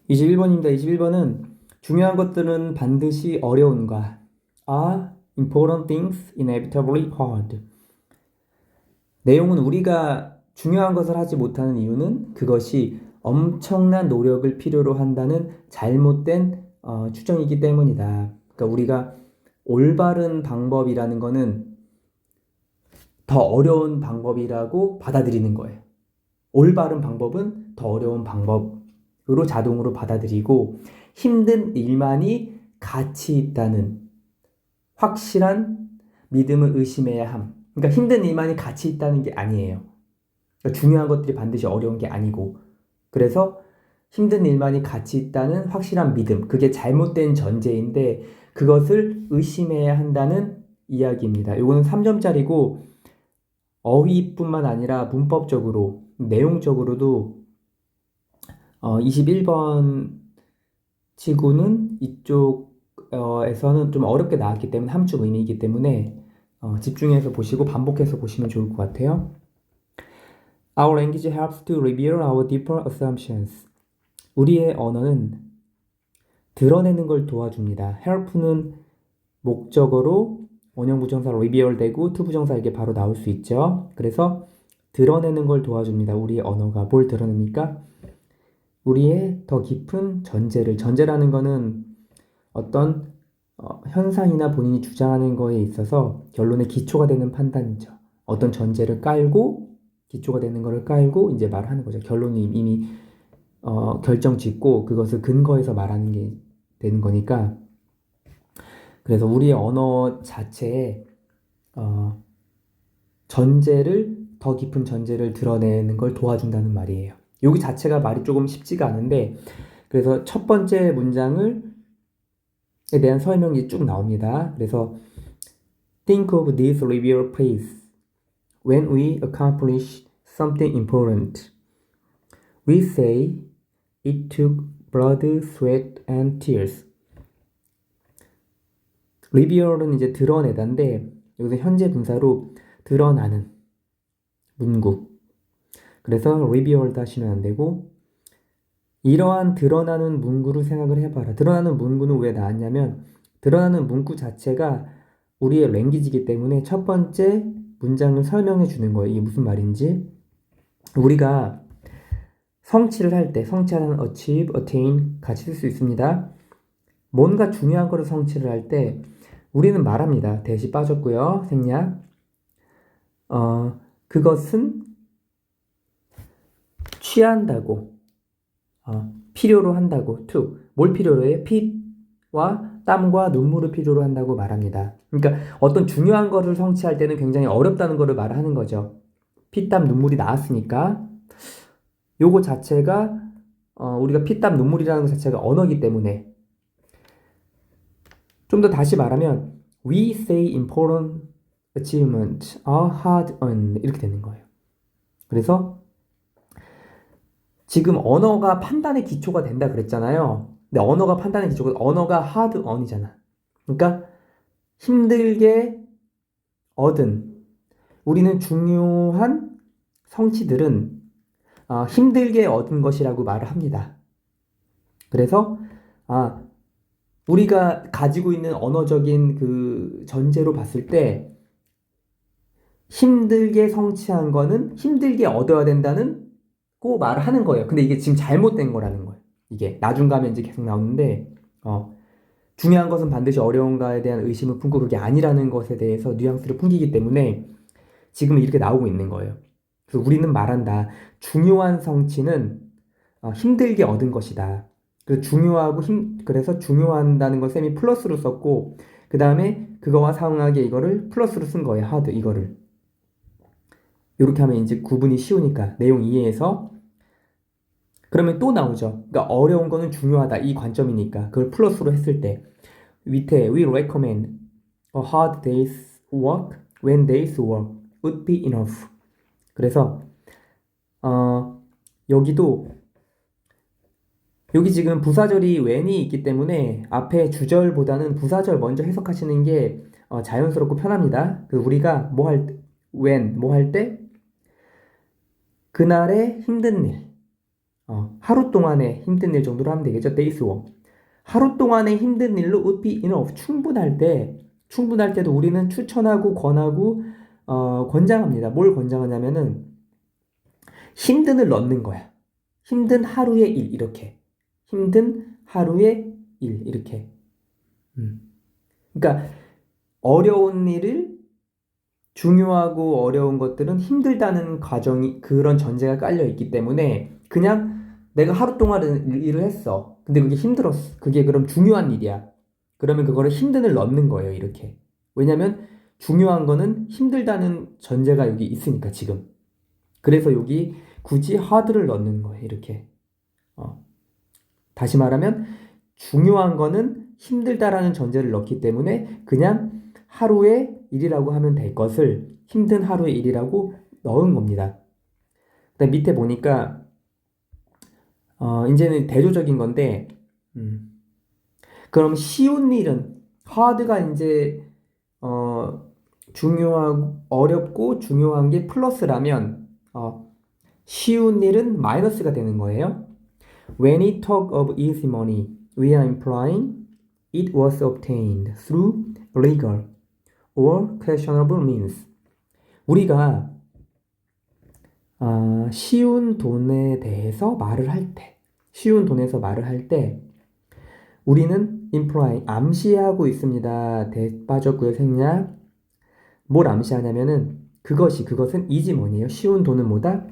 21번입니다. 21번은 중요한 것들은 반드시 어려운가? Are important things inevitably hard? 내용은 우리가 중요한 것을 하지 못하는 이유는 그것이 엄청난 노력을 필요로 한다는 잘못된 추정이기 때문이다. 그러니까 우리가 올바른 방법이라는 거는 더 어려운 방법이라고 받아들이는 거예요. 올바른 방법은 더 어려운 방법으로 자동으로 받아들이고 힘든 일만이 가치 있다는 확실한 믿음을 의심해야 함. 그러니까 힘든 일만이 가치 있다는 게 아니에요. 그러니까 중요한 것들이 반드시 어려운 게 아니고 그래서 힘든 일만이 가치 있다는 확실한 믿음. 그게 잘못된 전제인데 그것을 의심해야 한다는 이야기입니다. 이거는 3점짜리고 어휘뿐만 아니라 문법적으로 내용적으로도 21번 치고는 이쪽에서는 좀 어렵게 나왔기 때문에 함축 의미이기 때문에 집중해서 보시고 반복해서 보시면 좋을 것 같아요. Our language helps to reveal our deeper assumptions. 우리의 언어는 드러내는 걸 도와줍니다. help는 목적어로 원형 부정사 reveal 되고 to 부정사 이게 바로 나올 수 있죠. 그래서 드러내는 걸 도와줍니다. 우리의 언어가 뭘 드러냅니까? 우리의 더 깊은 전제라는 거는 어떤 현상이나 본인이 주장하는 거에 있어서 결론의 기초가 되는 판단이죠. 어떤 전제를 깔고 기초가 되는 거를 깔고 이제 말하는 거죠. 결론이 이미 결정 짓고 그것을 근거해서 말하는 게 되는 거니까 그래서 우리의 언어 자체에 더 깊은 전제를 드러내는 걸 도와준다는 말이에요. 여기 자체가 말이 조금 쉽지가 않은데 그래서 첫 번째 문장에 대한 설명이 쭉 나옵니다. 그래서 Think of this reveal please. When we accomplish something important, we say it took blood, sweat, and tears. reveal은 이제 드러내다인데 여기서 현재 분사로 드러나는 문구. 그래서 revealed 하시면 안 되고 이러한 드러나는 문구를 생각을 해봐라. 드러나는 문구는 왜 나왔냐면 드러나는 문구 자체가 우리의 랭귀지이기 때문에 첫 번째 문장을 설명해 주는 거예요. 이게 무슨 말인지. 우리가 성취를 할 때 성취하는 achieve, attain 같이 쓸 수 있습니다. 뭔가 중요한 거를 성취를 할 때 우리는 말합니다. 대시 빠졌고요. 생략. 그것은 취한다고 필요로 한다고 to 뭘 필요로 해요? 피와 땀과 눈물을 필요로 한다고 말합니다. 그러니까 어떤 중요한 거를 성취할 때는 굉장히 어렵다는 거를 말하는 거죠. 피, 땀, 눈물이 나왔으니까 요거 자체가 우리가 피, 땀, 눈물이라는 것 자체가 언어이기 때문에 좀 더 다시 말하면 We say important achievements are hard earned 이렇게 되는 거예요. 그래서 지금 언어가 판단의 기초가 된다 그랬잖아요. 근데 언어가 판단의 기초가 언어가 hard earn이잖아. 그러니까 힘들게 얻은 우리는 중요한 성취들은 힘들게 얻은 것이라고 말을 합니다. 그래서 우리가 가지고 있는 언어적인 그 전제로 봤을 때 힘들게 성취한 거는 힘들게 얻어야 된다는 고 말을 하는 거예요. 근데 이게 지금 잘못된 거라는 거예요. 이게 나중 가면 이제 계속 나오는데 중요한 것은 반드시 어려운가에 대한 의심을 품고 그게 아니라는 것에 대해서 뉘앙스를 풍기기 때문에 지금 이렇게 나오고 있는 거예요. 그래서 우리는 말한다. 중요한 성취는 힘들게 얻은 것이다. 그래서 중요한다는 걸 쌤이 플러스로 썼고 그 다음에 그거와 상응하게 이거를 플러스로 쓴 거예요. hard 이거를. 이렇게 하면 이제 구분이 쉬우니까 내용 이해해서 그러면 또 나오죠. 그러니까 어려운 거는 중요하다 이 관점이니까 그걸 플러스로 했을 때 밑에 we recommend a hard day's work when day's work would be enough. 그래서 여기 지금 부사절이 when이 있기 때문에 앞에 주절보다는 부사절 먼저 해석하시는 게 자연스럽고 편합니다. 우리가 when 뭐 할 때 그날의 힘든 일 하루 동안의 힘든 일 정도로 하면 되겠죠. days work. 하루 동안의 힘든 일로 would be enough. 충분할 때도 우리는 추천하고 권하고 권장합니다. 뭘 권장하냐면은 힘든을 넣는 거야. 힘든 하루의 일 이렇게. 힘든 하루의 일 이렇게. 그러니까 어려운 일을 중요하고 어려운 것들은 힘들다는 과정이 그런 전제가 깔려 있기 때문에 그냥 내가 하루 동안 일을 했어. 근데 그게 힘들었어. 그게 그럼 중요한 일이야. 그러면 그거를 힘든을 넣는 거예요. 이렇게. 왜냐면 중요한 거는 힘들다는 전제가 여기 있으니까 지금. 그래서 여기 굳이 hard를 넣는 거예요. 이렇게. 다시 말하면 중요한 거는 힘들다라는 전제를 넣기 때문에 그냥 하루의 일이라고 하면 될 것을 힘든 하루의 일이라고 넣은 겁니다. 그다음 밑에 보니까 이제는 대조적인 건데 그럼 쉬운 일은 hard가 이제 중요하고 어렵고 중요한 게 플러스라면 쉬운 일은 마이너스가 되는 거예요. When we talk of easy money, we are implying it was obtained through legal or questionable means. 우리가 쉬운 돈에 대해서 말을 할 때, 우리는 imply, 암시하고 있습니다. 대 빠졌고요, 생략. 뭘 암시하냐면은 그것은 easy money예요. 쉬운 돈은 뭐다?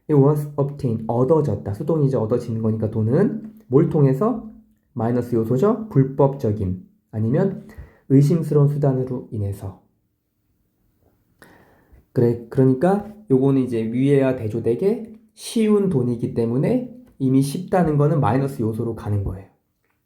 It was obtained, 얻어졌다. 수동이죠. 얻어지는 거니까 돈은 뭘 통해서? 마이너스 요소죠. 불법적인 아니면 의심스러운 수단으로 인해서. 그러니까 요거는 이제 위에와 대조되게 쉬운 돈이기 때문에 이미 쉽다는 거는 마이너스 요소로 가는 거예요.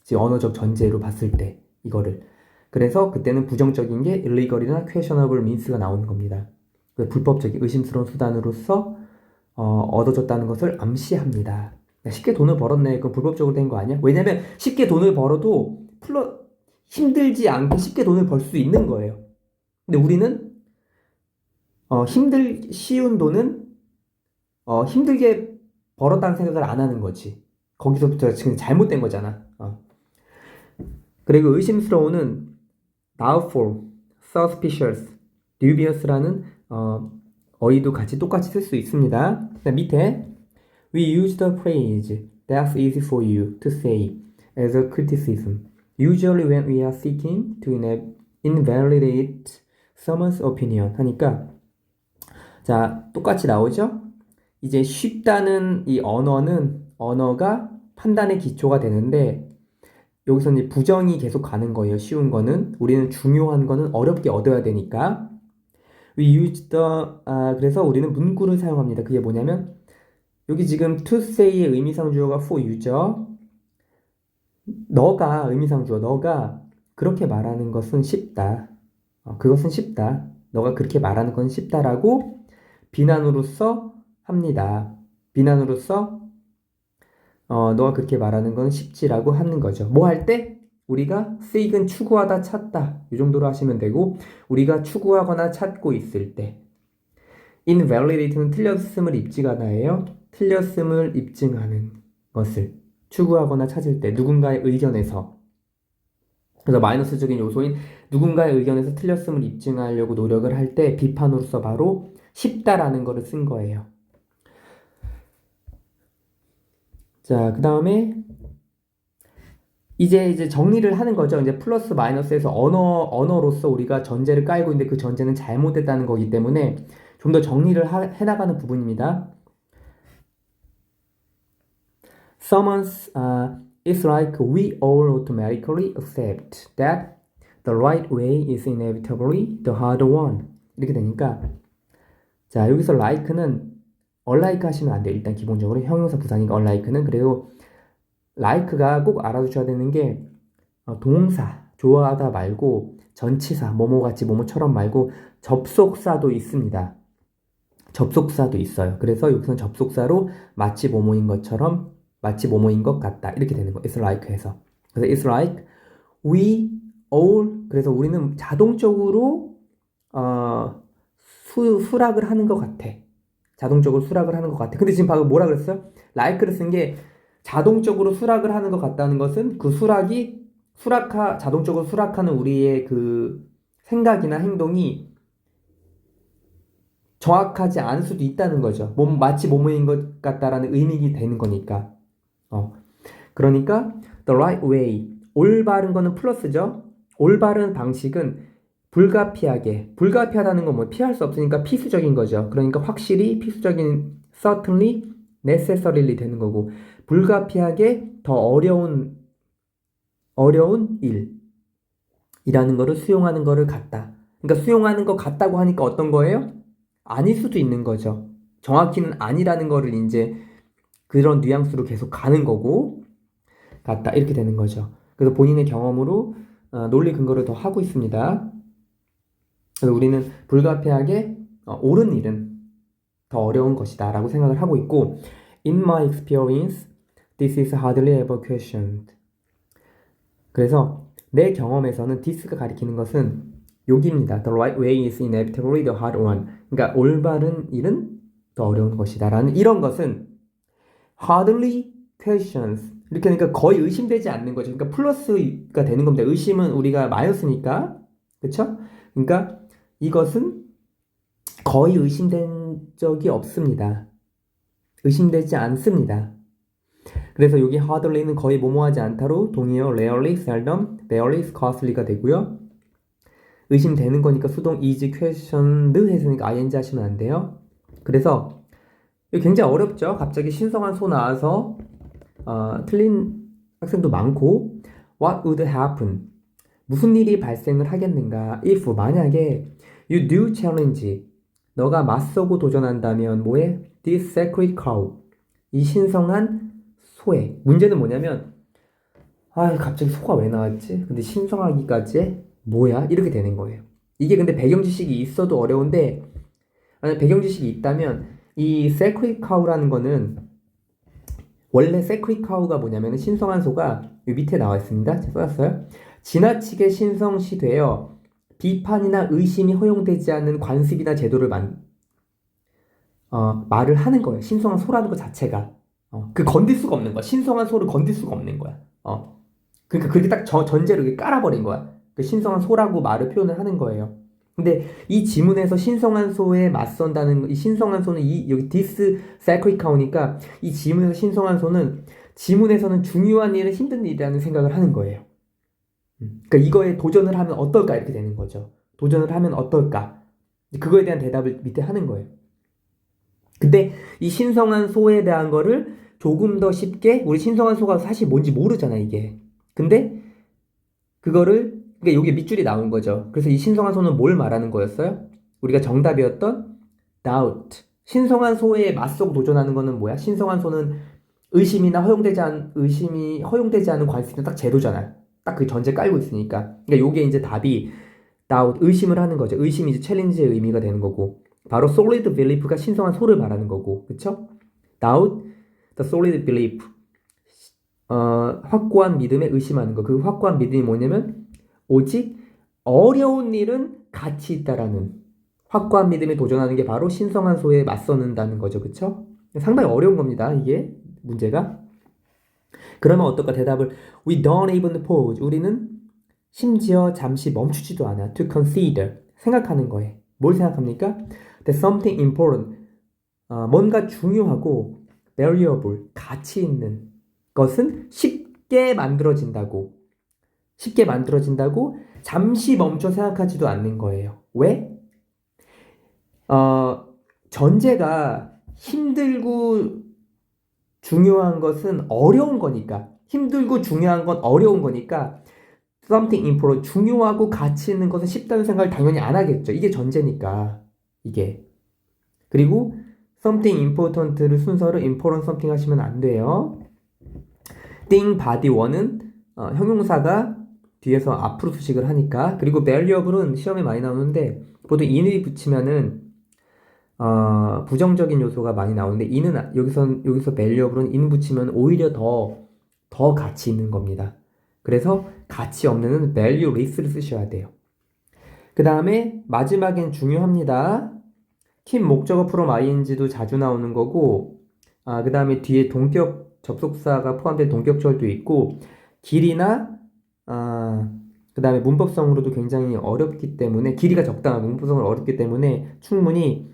지금 언어적 전제로 봤을 때 이거를. 그래서 그때는 부정적인 게 illegal이나 questionable means가 나오는 겁니다. 불법적인 의심스러운 수단으로서 얻어졌다는 것을 암시합니다. 쉽게 돈을 벌었네. 그건 불법적으로 된 거 아니야? 왜냐면 쉽게 돈을 벌어도 힘들지 않게 쉽게 돈을 벌 수 있는 거예요. 근데 우리는 쉬운 돈은 힘들게 벌었다는 생각을 안 하는 거지. 거기서부터 지금 잘못된 거잖아. 그리고 의심스러운은 doubtful, suspicious, dubious라는 어휘도 같이 똑같이 쓸 수 있습니다. 밑에 We use the phrase that's easy for you to say as a criticism, usually when we are seeking to invalidate someone's opinion 하니까 자, 똑같이 나오죠? 이제 쉽다는 이 언어가 판단의 기초가 되는데 여기서 이제 부정이 계속 가는 거예요. 쉬운 거는. 우리는 중요한 거는 어렵게 얻어야 되니까. We use 그래서 우리는 문구를 사용합니다. 그게 뭐냐면 여기 지금 to say의 의미상주어가 for you죠. 너가 그렇게 말하는 것은 쉽다. 그것은 쉽다. 너가 그렇게 말하는 건 쉽다라고 비난으로써 합니다. 비난으로써 너가 그렇게 말하는 건 쉽지라고 하는 거죠. 뭐 할 때? 우리가 seek은 추구하다 찾다 이 정도로 하시면 되고 우리가 추구하거나 찾고 있을 때 invalidate는 틀렸음을 입증하다예요. 틀렸음을 입증하는 것을 추구하거나 찾을 때 누군가의 의견에서 그래서 마이너스적인 요소인 누군가의 의견에서 틀렸음을 입증하려고 노력을 할 때 비판으로서 바로 쉽다라는 거를 쓴 거예요. 자, 그 다음에 이제 정리를 하는 거죠. 이제 플러스 마이너스에서 언어로서 우리가 전제를 깔고 있는데 그 전제는 잘못됐다는 거기 때문에 좀 더 정리를 해나가는 부분입니다. It's like we all automatically accept that the right way is inevitably the hard one. 이렇게 되니까 자 여기서 like는 unlike 하시면 안 돼요. 일단 기본적으로 형용사 부사니까 unlike는 그리고 like가 꼭 알아두셔야 되는 게 동사 좋아하다 말고 전치사 뭐뭐같이 뭐뭐처럼 말고 접속사도 있습니다. 접속사도 있어요. 그래서 여기서는 접속사로 마치 뭐뭐인 것처럼 마치 뭐뭐인 것 같다 이렇게 되는 거예요. It's like 해서 그래서 it's like we all 그래서 우리는 자동적으로 수락을 하는 것 같아. 자동적으로 수락을 하는 것 같아. 근데 지금 방금 뭐라 그랬어요? like를 쓴 게 자동적으로 수락을 하는 것 같다는 것은 그 수락이 자동적으로 수락하는 우리의 그 생각이나 행동이 정확하지 않을 수도 있다는 거죠. 마치 뭐뭐인 것 같다라는 의미가 되는 거니까. 그러니까 the right way, 올바른 거는 플러스죠. 올바른 방식은 불가피하다는 건 뭐 피할 수 없으니까 필수적인 거죠. 그러니까 확실히 필수적인 certainly, necessarily 되는 거고, 불가피하게 더 어려운 일이라는 거를 수용하는 거를 같다. 그러니까 수용하는 것 같다고 하니까 어떤 거예요? 아닐 수도 있는 거죠. 정확히는 아니라는 거를 이제 그런 뉘앙스로 계속 가는 거고, 같다. 이렇게 되는 거죠. 그래서 본인의 경험으로 논리 근거를 더 하고 있습니다. 그래서 우리는 불가피하게 옳은 일은 더 어려운 것이다 라고 생각을 하고 있고, In my experience, this is hardly ever questioned. 그래서 내 경험에서는 this가 가리키는 것은 여기입니다. The right way is inevitably the hard one. 그러니까 올바른 일은 더 어려운 것이다 라는 이런 것은 hardly questions. 이렇게 하니까 거의 의심되지 않는 거죠. 그러니까 플러스가 되는 겁니다. 의심은 우리가 마이너스니까. 그쵸? 그러니까 이것은 거의 의심된 적이 없습니다. 의심되지 않습니다. 그래서 여기 hardly는 거의 뭐뭐하지 않다로 동의어 rarely, seldom, barely, scarcely가 되고요. 의심되는 거니까 수동 is questioned 했으니까 ing 하시면 안 돼요. 그래서 이거 굉장히 어렵죠. 갑자기 신성한 소 나와서 틀린 학생도 많고 What would happen? 무슨 일이 발생을 하겠는가? If 만약에 you do challenge 너가 맞서고 도전한다면 뭐해? This sacred cow 이 신성한 소에 문제는 뭐냐면 갑자기 소가 왜 나왔지? 근데 신성하기까지 뭐야? 이렇게 되는 거예요. 이게 근데 배경 지식이 있어도 어려운데 만약 배경 지식이 있다면 이 sacred cow라는 거는 원래 sacred cow가 뭐냐면 신성한 소가 이 밑에 나와 있습니다. 제가 써놨어요. 지나치게 신성시되어 비판이나 의심이 허용되지 않는 관습이나 제도를 말을 하는 거예요. 신성한 소라는 것 자체가 그 건들 수가 없는 거야. 신성한 소를 건들 수가 없는 거야. 그러니까 그렇게 딱 전제로 이렇게 깔아버린 거야. 그 신성한 소라고 말을 표현을 하는 거예요. 근데 이 지문에서 신성한 소에 맞선다는 이 신성한 소는 여기 this sacred cow니까 이 지문에서 신성한 소는 지문에서는 중요한 일은 힘든 일이라는 생각을 하는 거예요. 그러니까 이거에 도전을 하면 어떨까 이렇게 되는 거죠. 도전을 하면 어떨까? 그거에 대한 대답을 밑에 하는 거예요. 근데 이 신성한 소에 대한 거를 조금 더 쉽게 우리 신성한 소가 사실 뭔지 모르잖아 이게. 근데 그거를 그러니까 여기 밑줄이 나온 거죠. 그래서 이 신성한 소는 뭘 말하는 거였어요? 우리가 정답이었던 doubt. 신성한 소에 맞서고 도전하는 거는 뭐야? 신성한 소는 의심이 허용되지 않은 관습이 딱 제도잖아요. 딱 그 전제 깔고 있으니까. 그러니까 요게 이제 답이 doubt, 의심을 하는 거죠. 의심이 이제 챌린지의 의미가 되는 거고. 바로 solid belief가 신성한 소를 말하는 거고. 그쵸? doubt, the solid belief. 확고한 믿음에 의심하는 거. 그 확고한 믿음이 뭐냐면 오직 어려운 일은 가치 있다라는 확고한 믿음에 도전하는 게 바로 신성한 소에 맞서는다는 거죠. 그쵸? 상당히 어려운 겁니다. 이게 문제가. 그러면 어떨까? 대답을 We don't even pause. 우리는 심지어 잠시 멈추지도 않아. To consider. 생각하는 거예요. 뭘 생각합니까? That something important. 뭔가 중요하고 valuable. 가치 있는 것은 쉽게 만들어진다고 잠시 멈춰 생각하지도 않는 거예요. 왜? 전제가 힘들고 중요한 것은 어려운 거니까. 힘들고 중요한 건 어려운 거니까 something important, 중요하고 가치 있는 것은 쉽다는 생각을 당연히 안 하겠죠. 이게 전제니까. 이게. 그리고 something important를 순서를 important something 하시면 안 돼요. thing, body, one은 형용사가 뒤에서 앞으로 수식을 하니까. 그리고 valuable은 시험에 많이 나오는데 보통 in을 붙이면은 부정적인 요소가 많이 나오는데 in은 여기서 valuable은 in 붙이면 오히려 더 가치 있는 겁니다. 그래서 가치 없는은 valueless를 쓰셔야 돼요. 그 다음에 마지막엔 중요합니다. keep 목적어 from ing도 자주 나오는 거고, 그 다음에 뒤에 동격 접속사가 포함된 동격절도 있고, 길이나 그 다음에 문법성으로도 굉장히 어렵기 때문에, 길이가 적당하고 문법성은 어렵기 때문에 충분히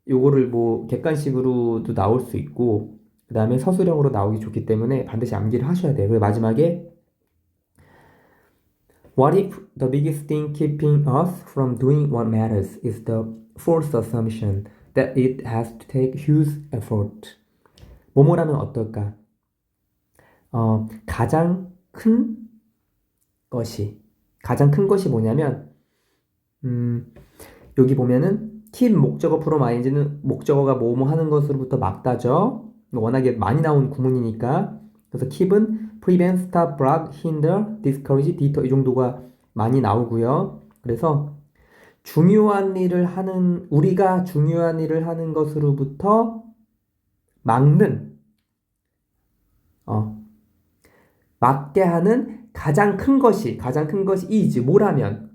요거를 뭐 객관식으로도 나올 수 있고, 그 다음에 서술형으로 나오기 좋기 때문에 반드시 암기를 하셔야 돼요. 그리고 마지막에 What if the biggest thing keeping us from doing what matters is the false assumption that it has to take huge effort? 뭐뭐라면 어떨까? 가장 큰 가장 큰 것이 뭐냐면, 여기 보면은 keep 목적어 from ing는 목적어가 뭐뭐 하는 것으로부터 막다죠. 워낙에 많이 나온 구문이니까. 그래서 keep은 prevent, stop, block, hinder, discourage, deter 이 정도가 많이 나오고요. 그래서 우리가 중요한 일을 하는 것으로부터 막는, 막게 하는 가장 큰 것이 is 뭐라면,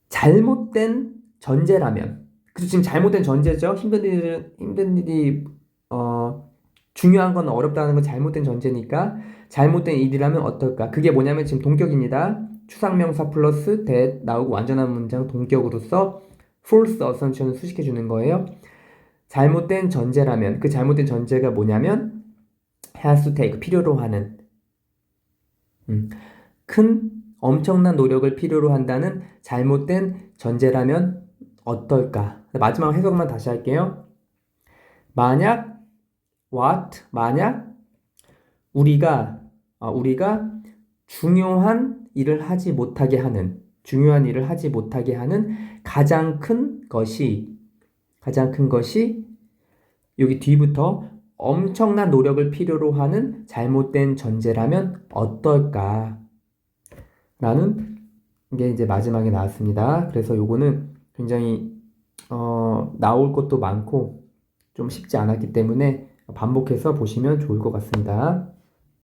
잘못된 전제라면. 그래서 지금 잘못된 전제죠. 힘든 일이 중요한 건 어렵다는 건 잘못된 전제니까 잘못된 일이라면 어떨까? 그게 뭐냐면 지금 동격입니다. 추상명사 플러스 that 나오고 완전한 문장 동격으로서 false assumption을 수식해 주는 거예요. 잘못된 전제라면, 그 잘못된 전제가 뭐냐면 has to take, 필요로 하는, 큰 엄청난 노력을 필요로 한다는 잘못된 전제라면 어떨까? 마지막 해석만 다시 할게요. 만약 우리가 중요한 일을 하지 못하게 하는 가장 큰 것이 여기 뒤부터 엄청난 노력을 필요로 하는 잘못된 전제라면 어떨까? 라는 게 이제 마지막에 나왔습니다. 그래서 요거는 굉장히 나올 것도 많고 좀 쉽지 않았기 때문에 반복해서 보시면 좋을 것 같습니다.